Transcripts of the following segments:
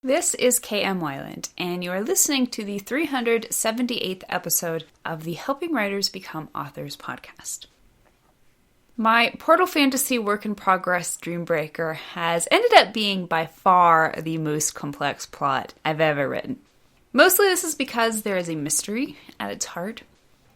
This is KM Wyland, and you are listening to the 378th episode of the Helping Writers Become Authors podcast. My Portal Fantasy work in progress, Dreambreaker, has ended up being by far the most complex plot I've ever written. Mostly this is because there is a mystery at its heart,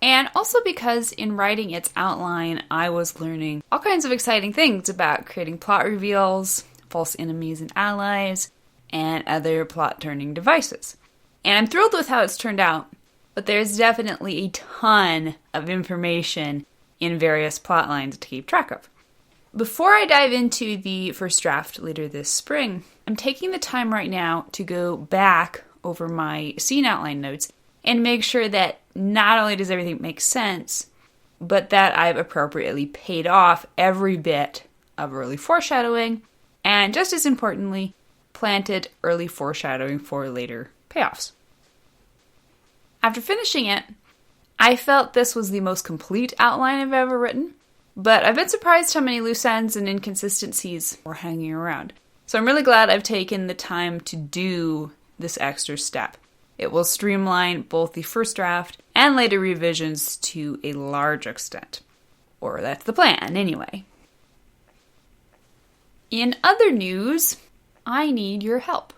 and also because in writing its outline, I was learning all kinds of exciting things about creating plot reveals, false enemies and allies, and other plot-turning devices. And I'm thrilled with how it's turned out, but there's definitely a ton of information in various plot lines to keep track of. Before I dive into the first draft later this spring, I'm taking the time right now to go back over my scene outline notes and make sure that not only does everything make sense, but that I've appropriately paid off every bit of early foreshadowing, and just as importantly, planted early foreshadowing for later payoffs. After finishing it, I felt this was the most complete outline I've ever written, but I've been surprised how many loose ends and inconsistencies were hanging around. So I'm really glad I've taken the time to do this extra step. It will streamline both the first draft and later revisions to a large extent. Or that's the plan, anyway. In other news, I need your help.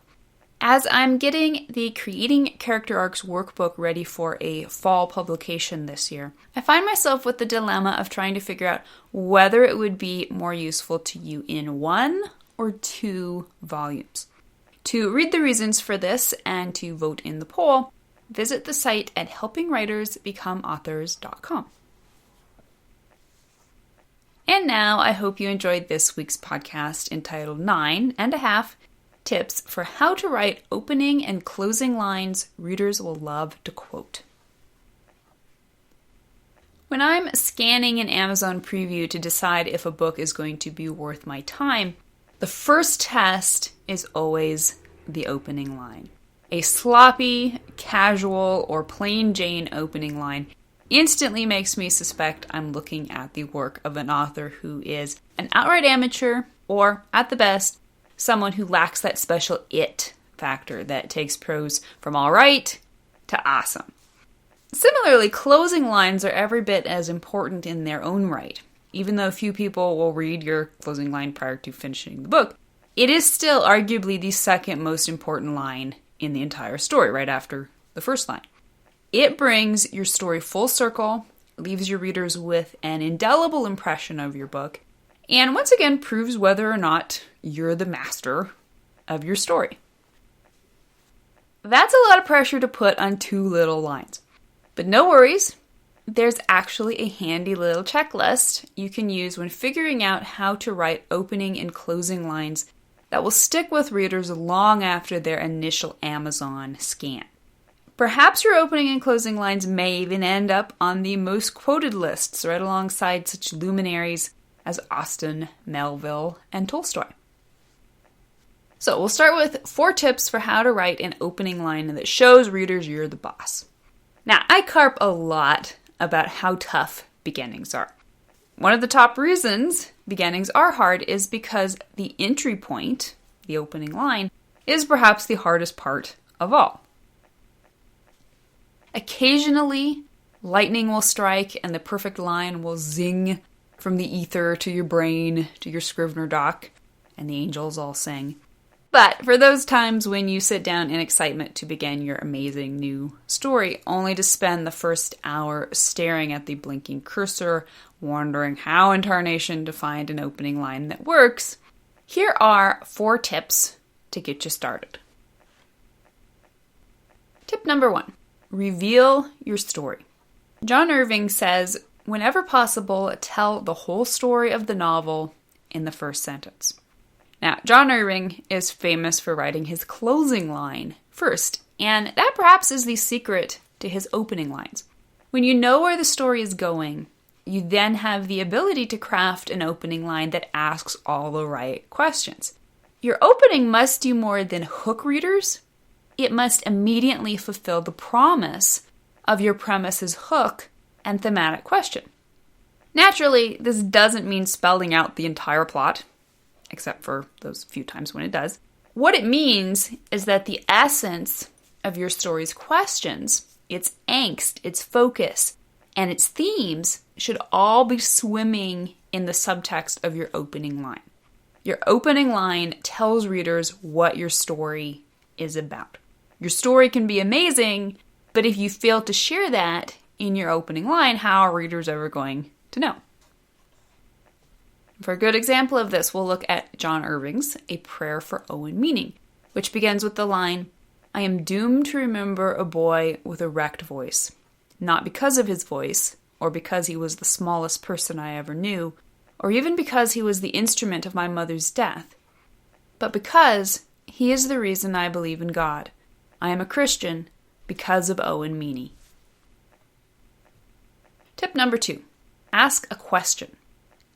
As I'm getting the Creating Character Arcs workbook ready for a fall publication this year, I find myself with the dilemma of trying to figure out whether it would be more useful to you in 1 or 2 volumes. To read the reasons for this and to vote in the poll, visit the site at helpingwritersbecomeauthors.com. And now I hope you enjoyed this week's podcast entitled 9.5 Tips for How to Write Opening and Closing Lines Readers Will Love to Quote. When I'm scanning an Amazon preview to decide if a book is going to be worth my time, the first test is always the opening line. A sloppy, casual, or plain Jane opening line instantly makes me suspect I'm looking at the work of an author who is an outright amateur, or, at the best, someone who lacks that special it factor that takes prose from all right to awesome. Similarly, closing lines are every bit as important in their own right. Even though few people will read your closing line prior to finishing the book, it is still arguably the second most important line in the entire story, right after the first line. It brings your story full circle, leaves your readers with an indelible impression of your book, and once again proves whether or not you're the master of your story. That's a lot of pressure to put on 2 little lines. But no worries, there's actually a handy little checklist you can use when figuring out how to write opening and closing lines that will stick with readers long after their initial Amazon scan. Perhaps your opening and closing lines may even end up on the most quoted lists right alongside such luminaries as Austen, Melville, and Tolstoy. So we'll start with 4 tips for how to write an opening line that shows readers you're the boss. Now, I carp a lot about how tough beginnings are. One of the top reasons beginnings are hard is because the entry point, the opening line, is perhaps the hardest part of all. Occasionally, lightning will strike and the perfect line will zing from the ether to your brain, to your Scrivener doc, and the angels all sing. But for those times when you sit down in excitement to begin your amazing new story, only to spend the first hour staring at the blinking cursor, wondering how in tarnation to find an opening line that works, here are 4 tips to get you started. Tip number 1. Reveal your story. John Irving says, whenever possible, tell the whole story of the novel in the first sentence. Now, John Irving is famous for writing his closing line first, and that perhaps is the secret to his opening lines. When you know where the story is going, you then have the ability to craft an opening line that asks all the right questions. Your opening must do more than hook readers. It must immediately fulfill the promise of your premise's hook and thematic question. Naturally, this doesn't mean spelling out the entire plot, except for those few times when it does. What it means is that the essence of your story's questions, its angst, its focus, and its themes should all be swimming in the subtext of your opening line. Your opening line tells readers what your story is about. Your story can be amazing, but if you fail to share that in your opening line, how are readers ever going to know? For a good example of this, we'll look at John Irving's A Prayer for Owen Meany, which begins with the line, "I am doomed to remember a boy with a wrecked voice, not because of his voice, or because he was the smallest person I ever knew, or even because he was the instrument of my mother's death, but because he is the reason I believe in God. I am a Christian because of Owen Meany." Tip number 2, ask a question.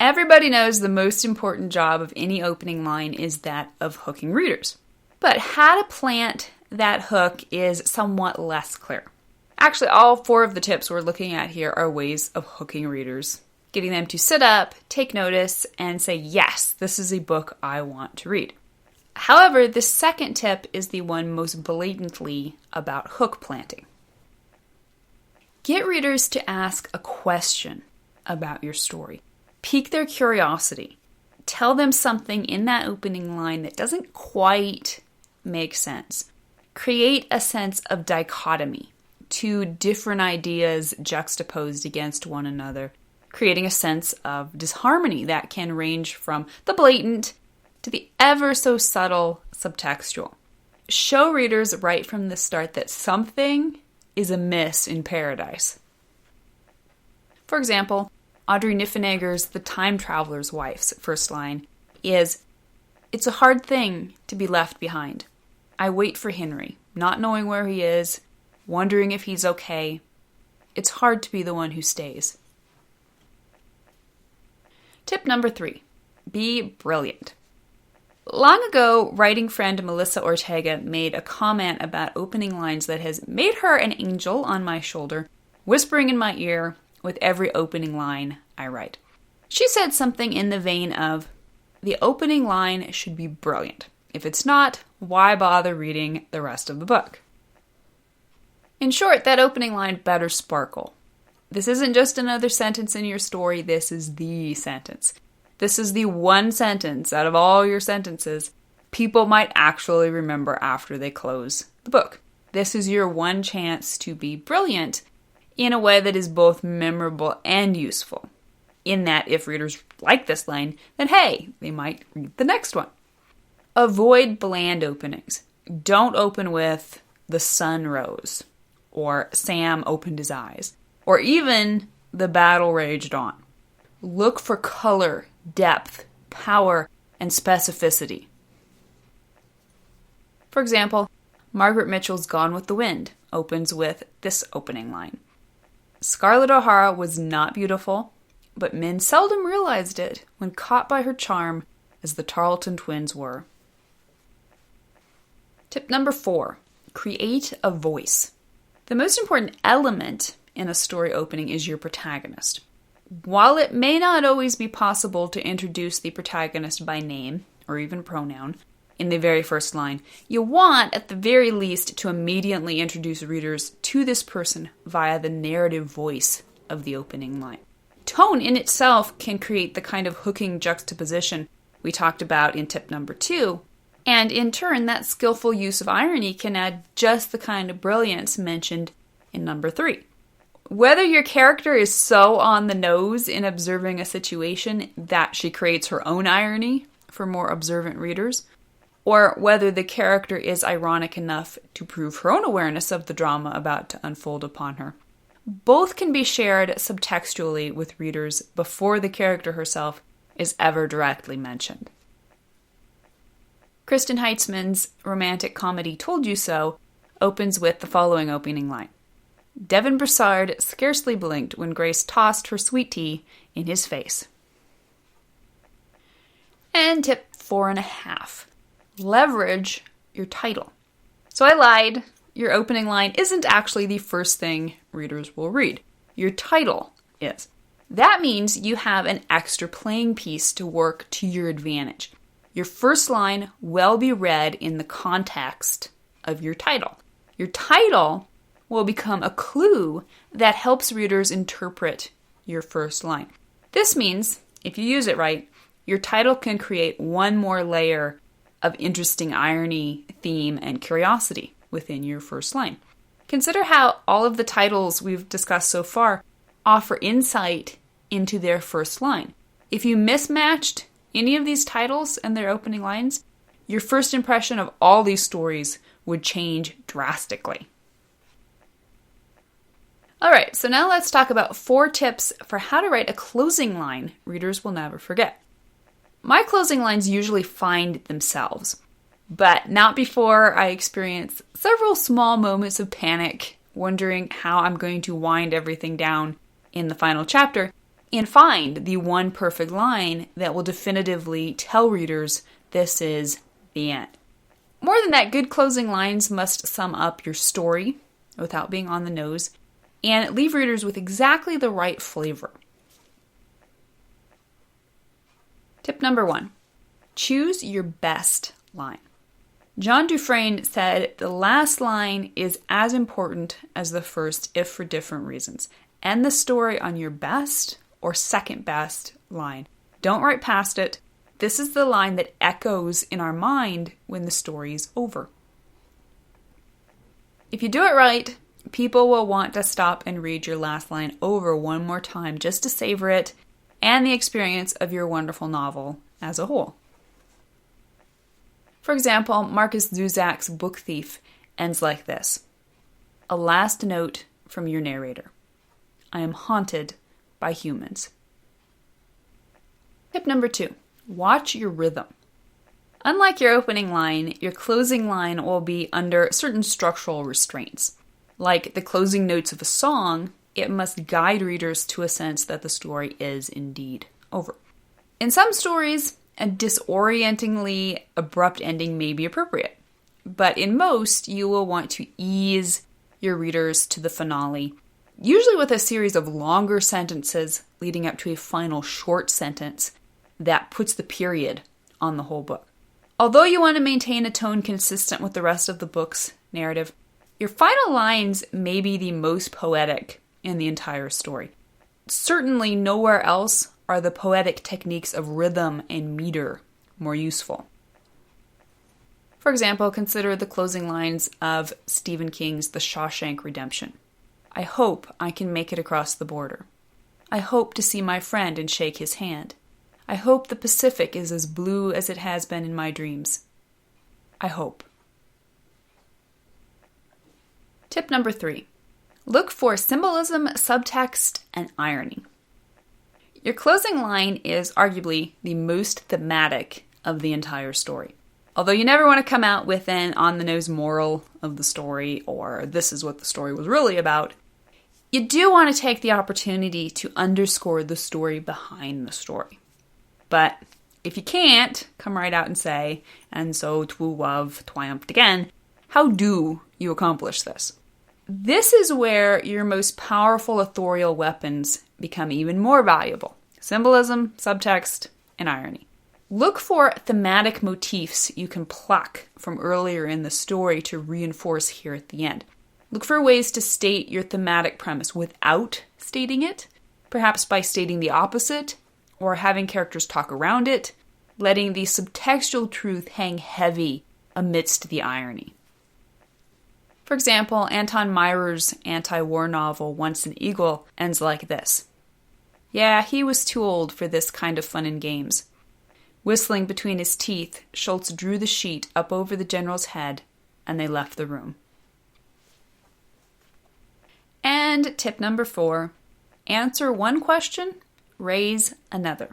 Everybody knows the most important job of any opening line is that of hooking readers. But how to plant that hook is somewhat less clear. Actually, all 4 of the tips we're looking at here are ways of hooking readers, getting them to sit up, take notice, and say, yes, this is a book I want to read. However, the second tip is the one most blatantly about hook planting. Get readers to ask a question about your story. Pique their curiosity. Tell them something in that opening line that doesn't quite make sense. Create a sense of dichotomy, 2 different ideas juxtaposed against one another, creating a sense of disharmony that can range from the blatant to the ever so subtle subtextual. Show readers right from the start that something is amiss in paradise. For example, Audrey Niffenegger's The Time Traveler's Wife's first line is, "It's a hard thing to be left behind. I wait for Henry, not knowing where he is, wondering if he's okay. It's hard to be the one who stays." Tip number 3, be brilliant. Long ago, writing friend Melissa Ortega made a comment about opening lines that has made her an angel on my shoulder, whispering in my ear with every opening line I write. She said something in the vein of, the opening line should be brilliant. If it's not, why bother reading the rest of the book? In short, that opening line better sparkle. This isn't just another sentence in your story, this is the sentence. This is the one sentence out of all your sentences people might actually remember after they close the book. This is your one chance to be brilliant in a way that is both memorable and useful. In that, if readers like this line, then hey, they might read the next one. Avoid bland openings. Don't open with, "The sun rose," or "Sam opened his eyes," or even "The battle raged on." Look for color, depth, power, and specificity. For example, Margaret Mitchell's Gone with the Wind opens with this opening line. "Scarlett O'Hara was not beautiful, but men seldom realized it when caught by her charm as the Tarleton twins were." Tip number 4, create a voice. The most important element in a story opening is your protagonist. While it may not always be possible to introduce the protagonist by name, or even pronoun, in the very first line, you want, at the very least, to immediately introduce readers to this person via the narrative voice of the opening line. Tone in itself can create the kind of hooking juxtaposition we talked about in tip number 2, and in turn, that skillful use of irony can add just the kind of brilliance mentioned in number 3. Whether your character is so on the nose in observing a situation that she creates her own irony for more observant readers, or whether the character is ironic enough to prove her own awareness of the drama about to unfold upon her, both can be shared subtextually with readers before the character herself is ever directly mentioned. Kristen Heitzman's romantic comedy Told You So opens with the following opening line. "Devin Broussard scarcely blinked when Grace tossed her sweet tea in his face." And tip 4.5. Leverage your title. So I lied. Your opening line isn't actually the first thing readers will read. Your title is. That means you have an extra playing piece to work to your advantage. your first line will be read in the context of your title. Your title will become a clue that helps readers interpret your first line. This means, if you use it right, your title can create one more layer of interesting irony, theme, and curiosity within your first line. Consider how all of the titles we've discussed so far offer insight into their first line. If you mismatched any of these titles and their opening lines, your first impression of all these stories would change drastically. Alright, so now let's talk about 4 tips for how to write a closing line readers will never forget. My closing lines usually find themselves, but not before I experience several small moments of panic, wondering how I'm going to wind everything down in the final chapter and find the one perfect line that will definitively tell readers this is the end. More than that, good closing lines must sum up your story without being on the nose and leave readers with exactly the right flavor. Tip number 1, choose your best line. John Dufresne said the last line is as important as the first, if for different reasons. End the story on your best or second best line. Don't write past it. This is the line that echoes in our mind when the story is over. If you do it right, people will want to stop and read your last line over one more time just to savor it and the experience of your wonderful novel as a whole. For example, Markus Zusak's Book Thief ends like this. A last note from your narrator. I am haunted by humans. Tip number 2, watch your rhythm. Unlike your opening line, your closing line will be under certain structural restraints. Like the closing notes of a song, it must guide readers to a sense that the story is indeed over. In some stories, a disorientingly abrupt ending may be appropriate, but in most, you will want to ease your readers to the finale, usually with a series of longer sentences leading up to a final short sentence that puts the period on the whole book. Although you want to maintain a tone consistent with the rest of the book's narrative, your final lines may be the most poetic in the entire story. Certainly nowhere else are the poetic techniques of rhythm and meter more useful. For example, consider the closing lines of Stephen King's The Shawshank Redemption. I hope I can make it across the border. I hope to see my friend and shake his hand. I hope the Pacific is as blue as it has been in my dreams. I hope. Tip number 3. Look for symbolism, subtext, and irony. Your closing line is arguably the most thematic of the entire story. Although you never want to come out with an on-the-nose moral of the story or this is what the story was really about, you do want to take the opportunity to underscore the story behind the story. But if you can't, come right out and say, and so Twu Wav triumphed again, how do you accomplish this? This is where your most powerful authorial weapons become even more valuable. Symbolism, subtext, and irony. Look for thematic motifs you can pluck from earlier in the story to reinforce here at the end. Look for ways to state your thematic premise without stating it, perhaps by stating the opposite, or having characters talk around it, letting the subtextual truth hang heavy amidst the irony. For example, Anton Meyer's anti-war novel Once an Eagle ends like this. Yeah, he was too old for this kind of fun and games. Whistling between his teeth, Schultz drew the sheet up over the general's head, and they left the room. And tip number 4, answer one question, raise another.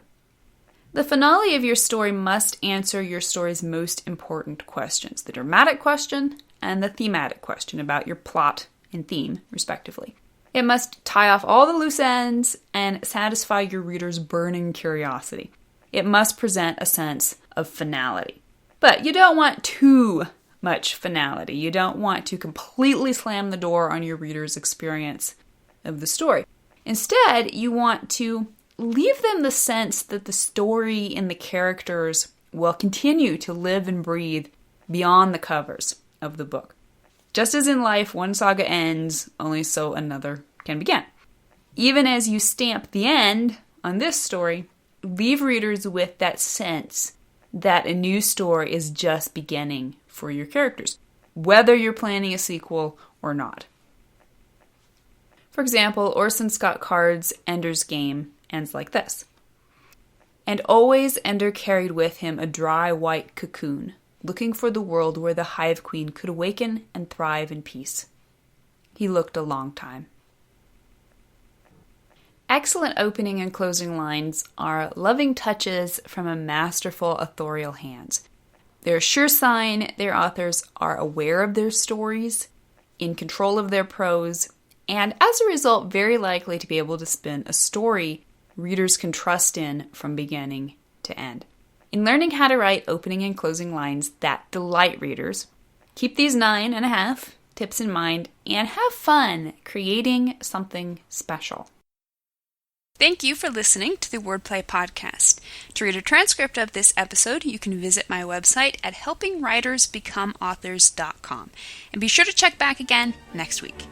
The finale of your story must answer your story's most important questions, the dramatic question and the thematic question about your plot and theme, respectively. It must tie off all the loose ends and satisfy your reader's burning curiosity. It must present a sense of finality. But you don't want too much finality. You don't want to completely slam the door on your reader's experience of the story. Instead, you want to leave them the sense that the story and the characters will continue to live and breathe beyond the covers of the book. Just as in life, one saga ends, only so another can begin. Even as you stamp the end on this story, leave readers with that sense that a new story is just beginning for your characters, whether you're planning a sequel or not. For example, Orson Scott Card's Ender's Game ends like this. And always Ender carried with him a dry white cocoon, looking for the world where the Hive Queen could awaken and thrive in peace. He looked a long time. Excellent opening and closing lines are loving touches from a masterful authorial hand. They're a sure sign their authors are aware of their stories, in control of their prose, and as a result, very likely to be able to spin a story readers can trust in from beginning to end. In learning how to write opening and closing lines that delight readers, keep these 9.5 tips in mind and have fun creating something special. Thank you for listening to the Wordplay Podcast. To read a transcript of this episode, you can visit my website at helpingwritersbecomeauthors.com. And be sure to check back again next week.